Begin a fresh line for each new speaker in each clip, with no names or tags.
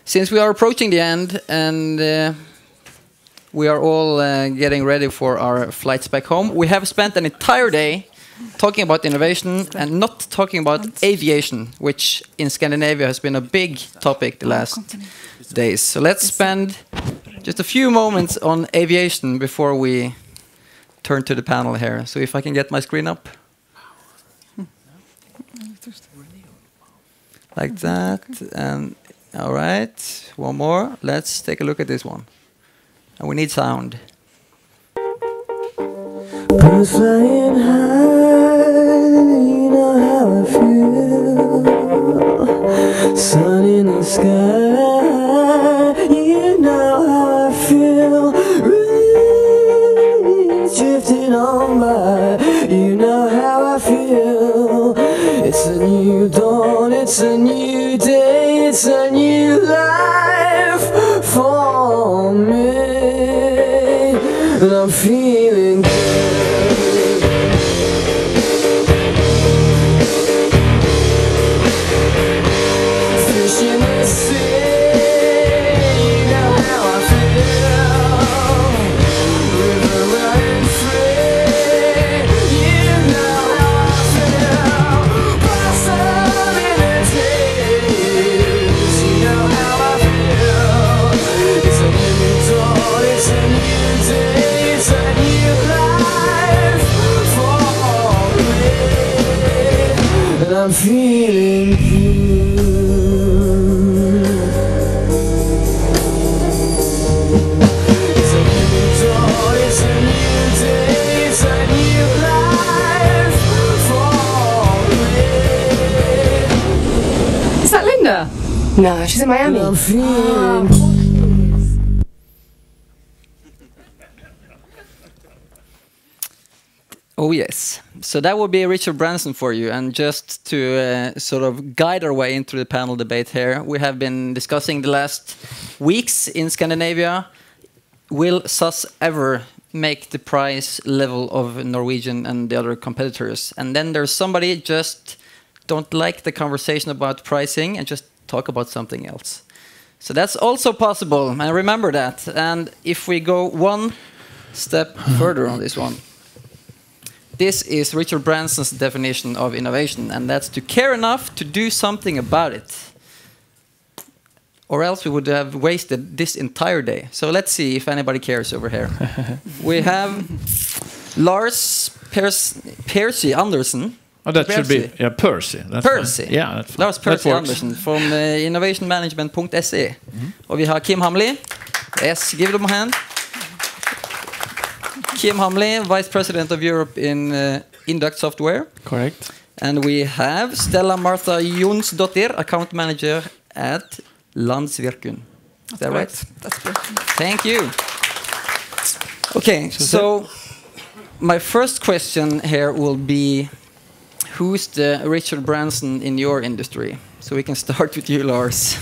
Since we are approaching the end and we are all getting ready for our flights back home, we have spent an entire day talking about innovation and not talking about aviation, which in Scandinavia has been a big topic the last days. So let's spend just a few moments on aviation before we turn to the panel here. So if I can get my screen up. Like that. And all right, one more. Let's take a look at this one. And we need sound.
Birds flying high, you know how I feel. Sun in the sky, you know how I feel. Rain drifting on by, you know how I feel. It's a new dawn, it's a new day, it's a new life for me. And I'm feeling good. Fish in the sea, you know how I feel. River running free, you know how I feel. Blossom in the trees, you know how I feel. It's a new dawn, it's a new day, it's a new life for me. And I'm feeling good. It's a new dawn, it's a new day, it's a new life for me.
Is that Linda? No, she's in Miami.
And I'm feeling good.
Oh yes, so that would be Richard Branson for you. And just to sort of guide our way into the panel debate here, we have been discussing the last weeks in Scandinavia. Will SAS ever make the price level of Norwegian and the other competitors? And then there's somebody just don't like the conversation about pricing and just talk about something else. So that's also possible, and remember that. And if we go one step further on this one, this is Richard Branson's definition of innovation, and that's to care enough to do something about it. Or else we would have wasted this entire day. So let's see if anybody cares over here. We have Lars Percy Andersson.
Oh, that
Percy.
should be Percy. That's
Percy.
fine. Yeah, that's
Lars Percy
that
Andersson from Innovationmanagement.se. Og vi har Kim Hamli. Yes, give them a hand. Kim Hamli, Vice President of Europe in Induct Software.
correct.
And we have Stella Marta Jónsdóttir, Account Manager at Landsvirkjun. Is that right?
That's good.
Thank you. Okay, so my first question here will be, who's the Richard Branson in your industry? So we can start with you, Lars.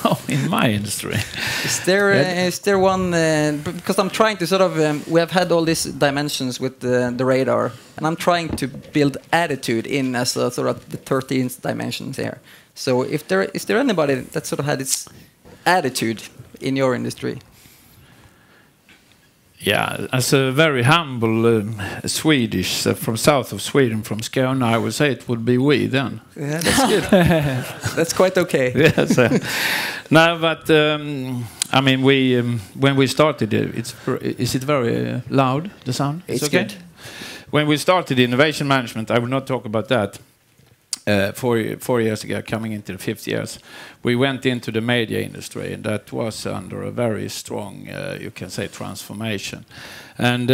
Oh, in my industry.
Is there one? Because I'm trying to sort of. We have had all these dimensions with the radar, and I'm trying to build attitude in as a sort of the 13th dimensions here. So, is there anybody that sort of had its attitude in your industry?
Yeah, as a very humble Swedish from south of Sweden, from Skåne, I would say it would be we then.
Yeah, that's good. That's quite okay.
Yes. No, but I mean, we when we started it, is it very loud, the sound?
It's
okay.
good.
When we started innovation management, I will not talk about that. 4 years ago, coming into the 5th years, we went into the media industry, and that was under a very strong, you can say, transformation. And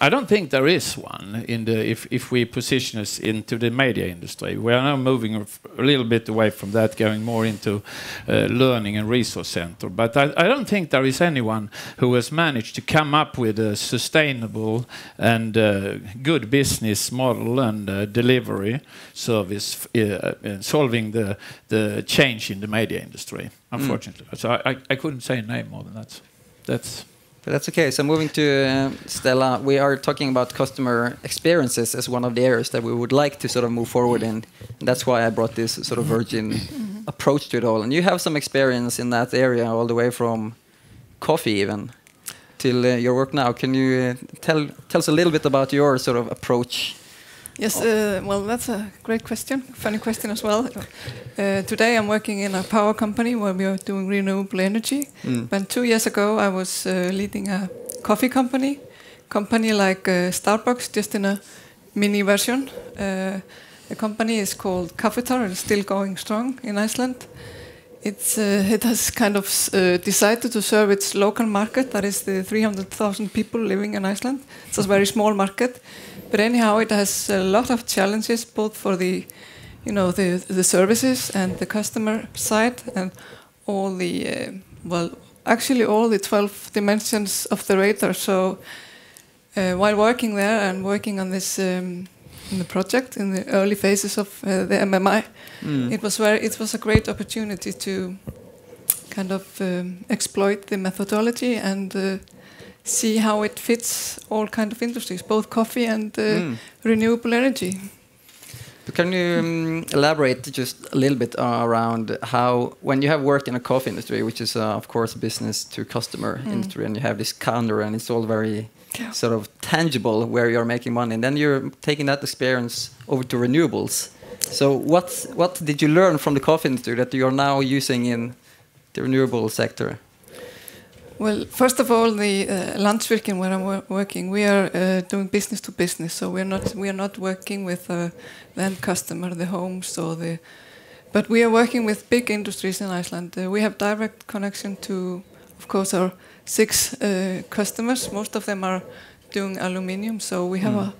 I don't think there is one in the if we position us into the media industry. We are now moving a little bit away from that, going more into learning and resource center. But I don't think there is anyone who has managed to come up with a sustainable and good business model and delivery service solving the change in the media industry, unfortunately. So I couldn't say a name more than that.
But that's okay. So moving to Stella, we are talking about customer experiences as one of the areas that we would like to sort of move forward in. And that's why I brought this sort of virgin approach to it all. And you have some experience in that area, all the way from coffee even till your work now. Can you tell us a little bit about your sort of approach?
Yes, well, that's a great question. Funny question as well. Today I'm working in a power company where we are doing renewable energy. But 2 years ago I was leading a coffee company like Starbucks, just in a mini version. The company is called Kaffetar and still going strong in Iceland. It has kind of decided to serve its local market, that is the 300,000 people living in Iceland. It's a very small market. But anyhow, it has a lot of challenges, both for the services and the customer side, and all the all the 12 dimensions of the radar. So while working there and working on this in the project in the early phases of the MMI, it was a great opportunity to kind of exploit the methodology and see how it fits all kind of industries, both coffee and renewable energy.
But can you elaborate just a little bit around how, when you have worked in a coffee industry, which is of course a business to customer industry, and you have this counter and it's all very sort of tangible where you're making money, and then you're taking that experience over to renewables. So what did you learn from the coffee industry that you're now using in the renewable sector?
Well, first of all, the Landsvirkjun, where I'm working, we are doing business to business. So we are not working with the end customer, the homes, but we are working with big industries in Iceland. We have direct connection to, of course, our 6 customers. Most of them are doing aluminium, so we have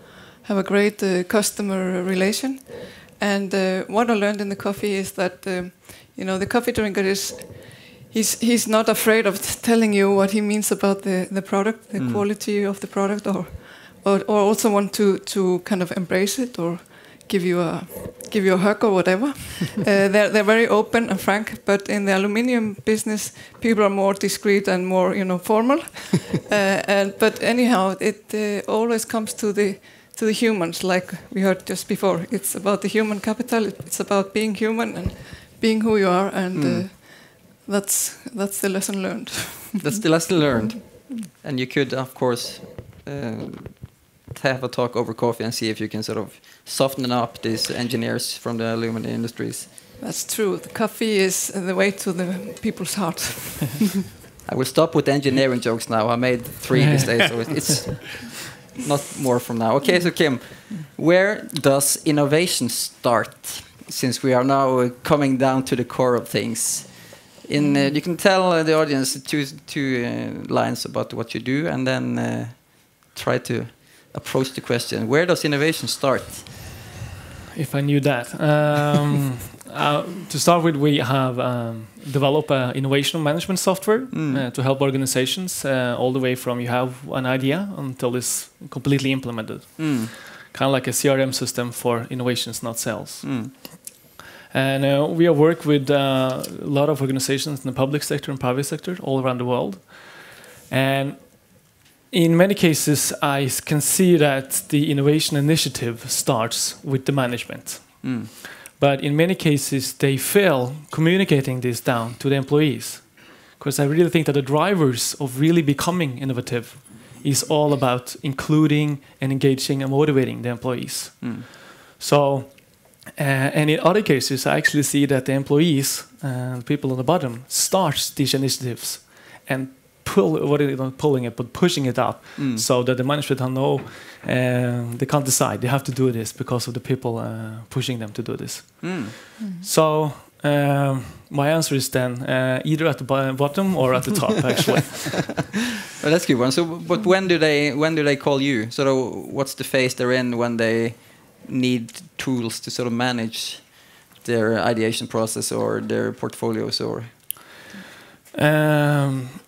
a great customer relation. And what I learned in the coffee is that the coffee drinker is. He's not afraid of telling you what he means about the product, the quality of the product, or also want to kind of embrace it or give you a hug or whatever. They're very open and frank. But in the aluminium business, people are more discreet and more formal. But anyhow, it always comes to the humans, like we heard just before. It's about the human capital. It's about being human and being who you are, and that's the lesson learned.
That's the lesson learned. And you could, of course, have a talk over coffee and see if you can sort of soften up these engineers from the aluminum industries.
That's true. The coffee is the way to the people's heart.
I will stop with engineering jokes now. I made 3 these days, so it's not more from now. Okay, so Kim, where does innovation start? Since we are now coming down to the core of things. You can tell the audience two lines about what you do, and then try to approach the question: where does innovation start?
If I knew that. To start with, we have developed innovation management software to help organizations all the way from you have an idea until it's completely implemented. Kind of like a CRM system for innovations, not sales. And we have worked with a lot of organizations in the public sector and private sector all around the world. And in many cases, I can see that the innovation initiative starts with the management. But in many cases, they fail communicating this down to the employees. Because I really think that the drivers of really becoming innovative is all about including and engaging and motivating the employees. So, and in other cases, I actually see that the employees, people on the bottom, starts these initiatives and pushing it up, so that the management don't know, they can't decide. They have to do this because of the people pushing them to do this. So my answer is then either at the bottom or at the top, actually.
Well, that's a good one. So, but when do they call you? So, what's the phase they're in when they need tools to sort of manage their ideation process or their portfolios, or?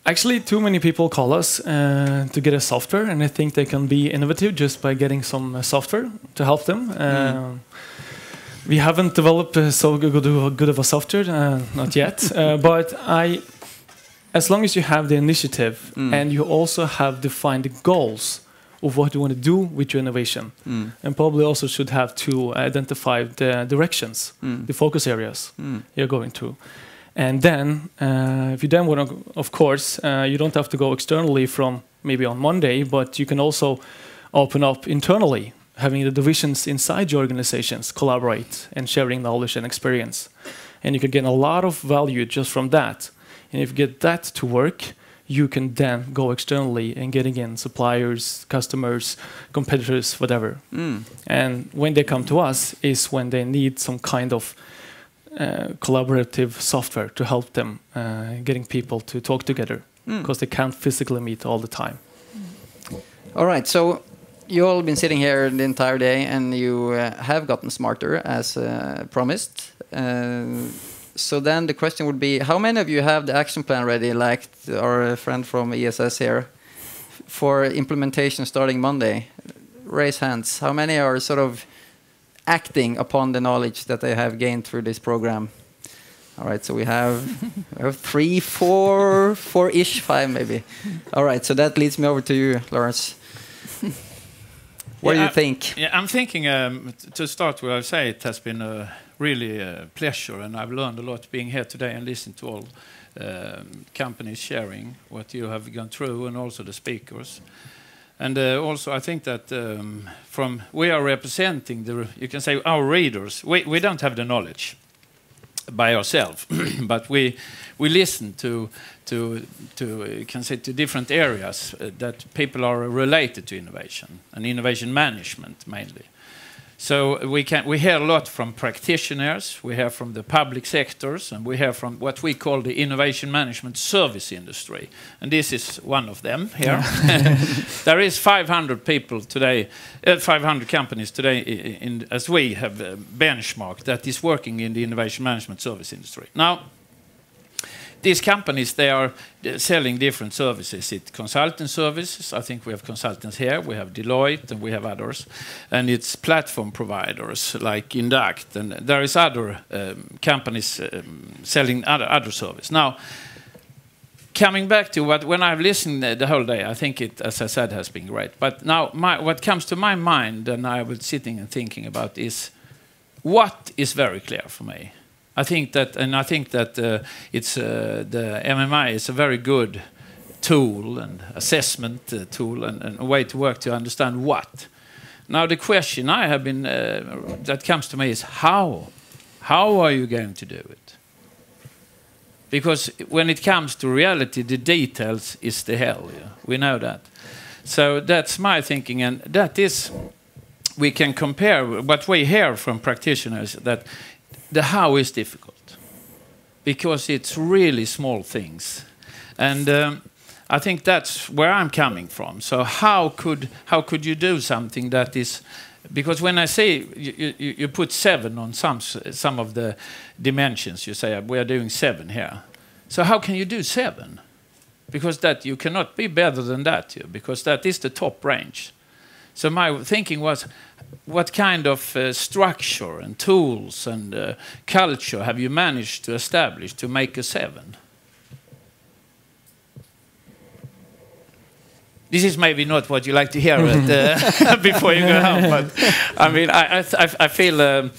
Actually, too many people call us to get a software, and I think they can be innovative just by getting some software to help them. We haven't developed so good of a software, not yet. But as long as you have the initiative and you also have defined the goals of what you want to do with your innovation. And probably also should have to identify the directions, the focus areas you're going to. And then, if you then want to, of course, you don't have to go externally from maybe on Monday, but you can also open up internally, having the divisions inside your organizations collaborate and sharing knowledge and experience. And you can get a lot of value just from that. And if you get that to work, you can then go externally and getting in suppliers, customers, competitors, whatever. And when they come to us is when they need some kind of collaborative software to help them getting people to talk together, because they can't physically meet all the time.
All right, so you all been sitting here the entire day, and you have gotten smarter as promised. So then the question would be, how many of you have the action plan ready, like our friend from ESS here, for implementation starting Monday? Raise hands. How many are sort of acting upon the knowledge that they have gained through this program? All right, so we have 3, 4, 4-ish, 5 maybe. All right, so that leads me over to you, Lars. What do you think?
Yeah, I'm thinking, to start with, I say it has been really a pleasure, and I've learned a lot being here today and listening to all companies sharing what you have gone through, and also the speakers. And also, I think that we are representing you can say, our readers. We don't have the knowledge by ourselves, but we listen to you can say, to different areas that people are related to innovation and innovation management mainly. So we hear a lot from practitioners, we hear from the public sectors, and we hear from what we call the innovation management service industry. And this is one of them here. There is 500 people today, 500 companies today, as we have benchmarked, that is working in the innovation management service industry. Now, these companies, they are selling different services. It's consulting services. I think we have consultants here. We have Deloitte and we have others. And it's platform providers like Induct. And there is other companies selling other service. Now, coming back to when I've listened the whole day, I think it, as I said, has been great. But now what comes to my mind, and I was sitting and thinking about, is what is very clear for me. I think that it's the MMI is a very good tool and assessment tool and a way to work to understand what. Now the question I have been that comes to me is how are you going to do it? Because when it comes to reality, the details is the hell. Yeah? We know that. So that's my thinking, and that is we can compare what we hear from practitioners that. The how is difficult because it's really small things, and I think that's where I'm coming from. So how could you do something that is, because when I say you put 7 on some of the dimensions, you say we are doing 7 here. So how can you do 7? Because that you cannot be better than that, because that is the top range. So my thinking was, what kind of structure and tools and culture have you managed to establish to make a 7? This is maybe not what you like to hear before you go home, but I mean, I feel a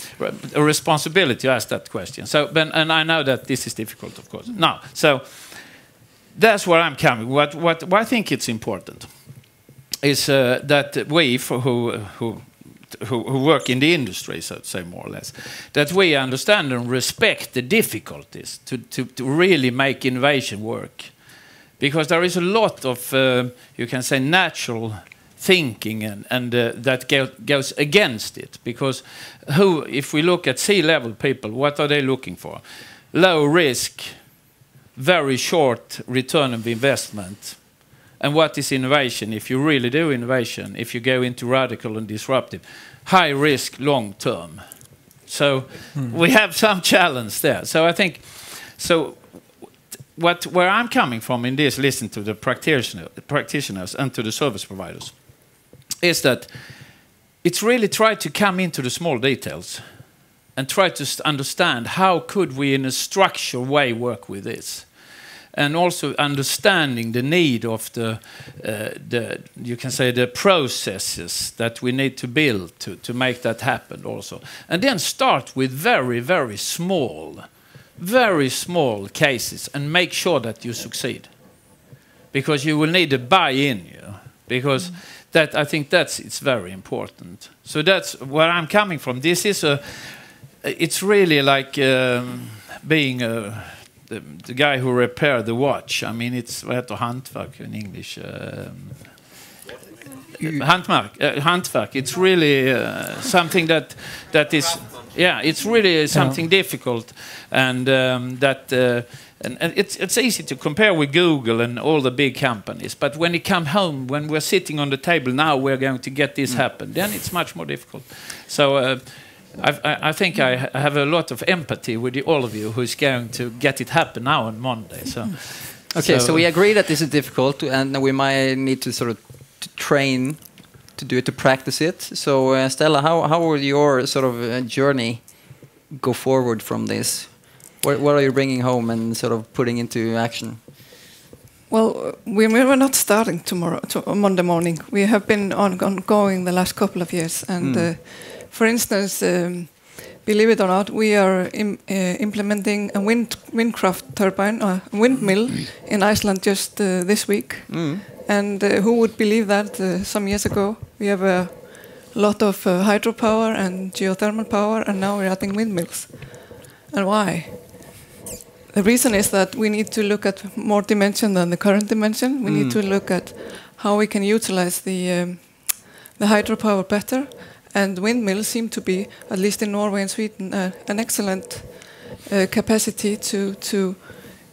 responsibility to ask that question. So, and I know that this is difficult, of course. Now, so that's where I'm coming. What I think it's important is that we, who work in the industry, so to say, more or less, that we understand and respect the difficulties to really make innovation work. Because there is a lot of, you can say, natural thinking and that goes against it. Because if we look at C-level people, what are they looking for? Low risk, very short return of investment. And what is innovation? If you really do innovation, if you go into radical and disruptive, high risk, long term. So we have some challenge there. So I think, so where I'm coming from in this, listen to the practitioners and to the service providers, is that it's really try to come into the small details and try to understand how could we in a structured way work with this. and also understanding the need of the you can say the processes that we need to build to make that happen also, and then start with very small cases and make sure that you succeed, because you will need a buy-in, because that I think it's very important. So that's where I'm coming from. This is it's really like being the guy who repaired the watch. I mean, it's vad heter hantverk in English? Hantverk. It's really something that is, it's really something difficult, and and it's easy to compare with Google and all the big companies. But when you come home, when we're sitting on the table, now we're going to get this happen, then it's much more difficult. So I think I have a lot of empathy with all of you who's going to get it happen now on Monday. So,
okay, so we agree that this is difficult, and we might need to sort of train to do it, to practice it. So Stella, how will your sort of journey go forward from this? What are you bringing home and sort of putting into action?
Well, we're not starting Monday morning. We have been ongoing the last couple of years, and for instance, believe it or not, we are implementing a windcraft turbine, or windmill in Iceland just this week. And who would believe that some years ago? We have a lot of hydropower and geothermal power, and now we're adding windmills. And why? The reason is that we need to look at more dimension than the current dimension. We need to look at how we can utilize the hydropower better. And windmills seem to be, at least in Norway and Sweden, an excellent capacity to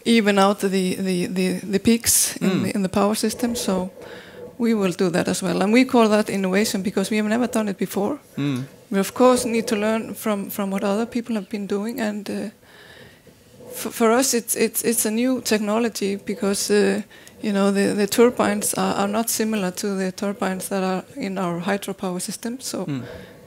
even out the peaks in the power system. So we will do that as well. And we call that innovation because we have never done it before. We of course need to learn from what other people have been doing. And for us, it's a new technology because the turbines are not similar to the turbines that are in our hydropower system. So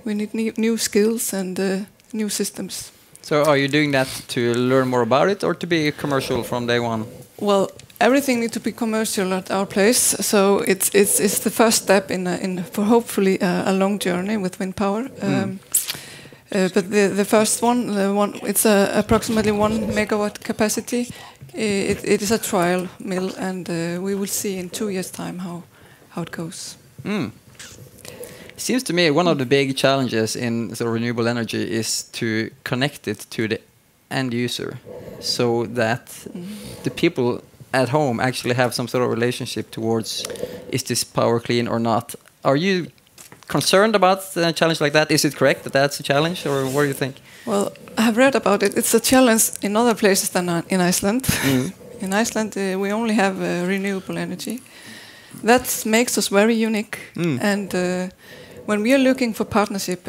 we need new skills and new systems.
So are you doing that to learn more about it, or to be commercial from day one?
Well, everything needs to be commercial at our place. So it's the first step in for hopefully a long journey with wind power. But the first one, it's approximately 1 megawatt capacity. It is a trial mill, and we will see in 2 years' time how it goes.
Seems to me one of the big challenges in sort of renewable energy is to connect it to the end user, so that the people at home actually have some sort of relationship towards, is this power clean or not? Are you concerned about a challenge like that? Is it correct that that's a challenge, or what do you think?
Well, I have read about it. It's a challenge in other places than in Iceland. In Iceland, we only have renewable energy. That makes us very unique. And when we are looking for partnership,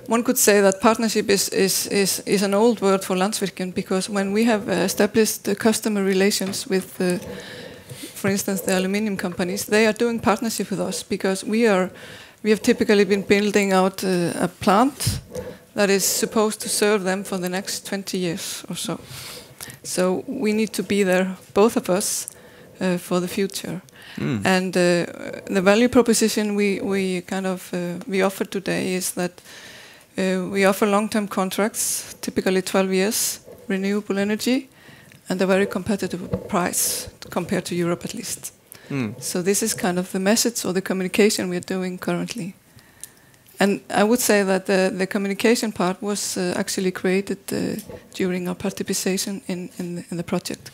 one could say that partnership is an old word for Landsvirkjun, because when we have established customer relations with, for instance, the aluminium companies, they are doing partnership with us because we have typically been building out a plant that is supposed to serve them for the next 20 years or so. So we need to be there, both of us, for the future. And the value proposition we offer today is that we offer long-term contracts, typically 12 years, renewable energy, and a very competitive price compared to Europe at least. So this is kind of the message or the communication we are doing currently. And I would say that the communication part was actually created during our participation in the project.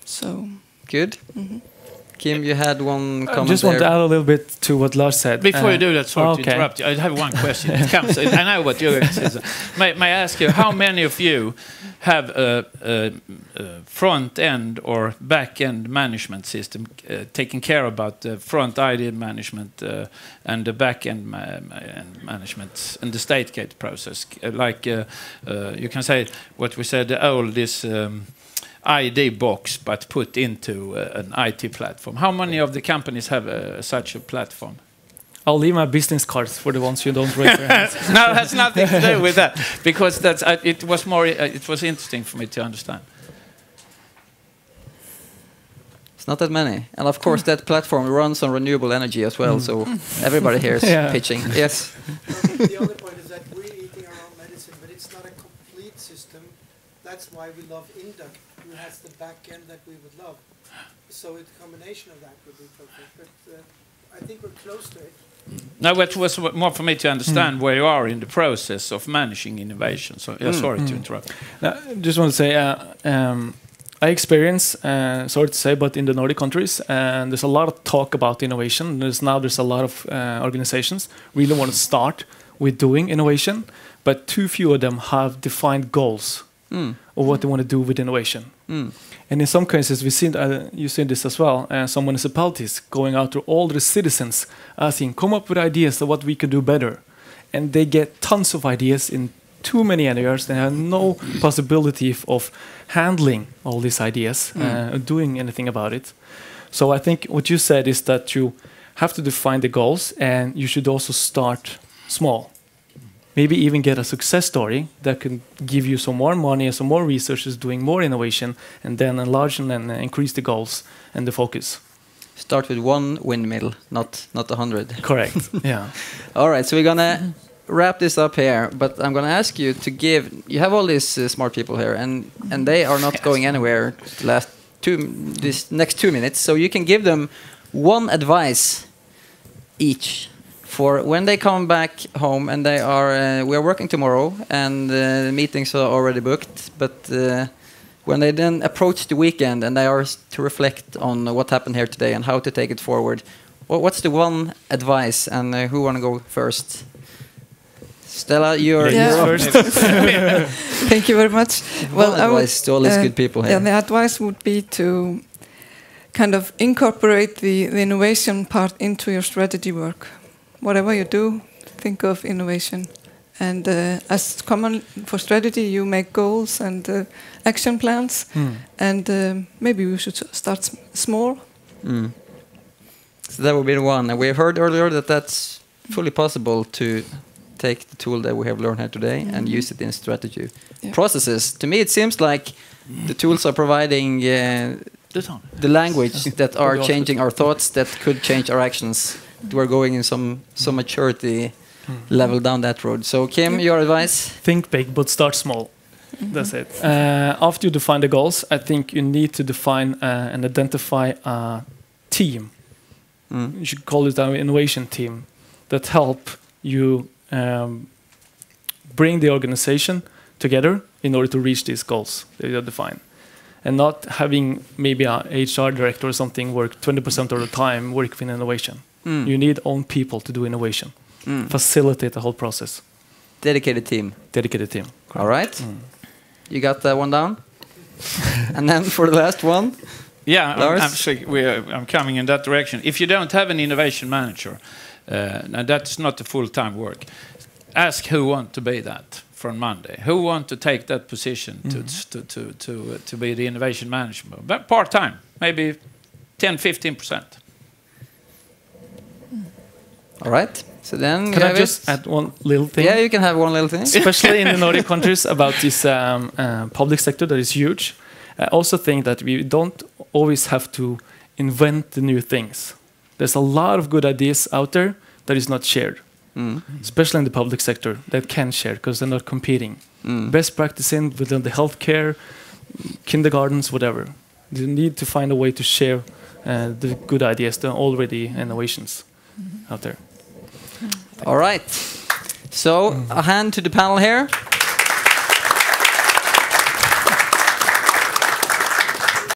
So
good. Kim, you had one comment.
I just want to add a little bit to what Lars said.
Before you do that, sorry to interrupt you, I have one question. It comes, I know what you're going to say. So may I ask you, how many of you have a front-end or back-end management system taking care about the front ID management and the back-end management and the state gate process? You can say what we said, the old is ID box, but put into an IT platform. How many of the companies have such a platform?
I'll leave my business cards for the ones you don't raise your hands.
No, that's nothing to do with that, because it was interesting for me to understand.
It's not that many. And of course, that platform runs on renewable energy as well, so everybody here is pitching. Yes?
The other point is that we're eating our own medicine, but it's not a complete system. That's why we love Induct, who has the back end that we would love. So a combination of that would be perfect. But I think we're close to it.
No, it was more for me to understand where you are in the process of managing innovation. So, sorry to interrupt.
Now, just want to say, I experience, sorry to say, but in the Nordic countries, and there's a lot of talk about innovation. There's a lot of organizations really want to start with doing innovation, but too few of them have defined goals of what they want to do with innovation. And in some cases, we see you see this as well. Some municipalities going out to all the citizens, asking, "Come up with ideas of what we could do better," and they get tons of ideas in too many areas. They have no possibility of handling all these ideas, doing anything about it. So I think what you said is that you have to define the goals, and you should also start small. Maybe even get a success story that can give you some more money and some more researchers doing more innovation, and then enlarge and increase the goals and the focus.
Start with one windmill, not 100.
Correct. Yeah.
All right, so we're gonna wrap this up here, but I'm gonna ask you to give. You have all these smart people here, and they are not going anywhere. This next 2 minutes, so you can give them one advice each. For when they come back home, and we are working tomorrow, and the meetings are already booked. But when they then approach the weekend, and they are to reflect on what happened here today and how to take it forward, what's the one advice? And who want to go first? Stella, you're
first.
Thank you very much.
Well, advice to all these good people here.
Yeah, the advice would be to kind of incorporate the innovation part into your strategy work. Whatever you do, think of innovation. And as common for strategy, you make goals and action plans. And maybe we should start small.
So that would be the one. And we heard earlier that that's fully possible to take the tool that we have learned here today and use it in strategy processes. To me, it seems like the tools are providing the language that are changing our thoughts, that could change our actions. We're going in some maturity level down that road. So Kim, your advice?
Think big, but start small. That's it. After you define the goals, I think you need to define and identify a team. You should call it an innovation team that help you bring the organization together in order to reach these goals that you define. And not having maybe a HR director or something work 20% of the time work with innovation. You need own people to do innovation. Facilitate the whole process.
Dedicated team.
Dedicated team.
All right. You got that one down? And then for the last one?
Yeah,
Lars?
I'm coming in that direction. If you don't have an innovation manager, now that's not a full-time work. Ask who want to be that from Monday. Who want to take that position to be the innovation manager? But part-time, maybe 10-15%.
All right. So then,
can I just add one little thing?
Yeah, you can have one little thing.
Especially in the Nordic countries about this public sector that is huge. I also think that we don't always have to invent the new things. There's a lot of good ideas out there that is not shared. Especially in the public sector that can share because they're not competing. Best practice within the healthcare, kindergartens, whatever. You need to find a way to share the good ideas, the already innovations out there.
All right. So a hand to the panel here.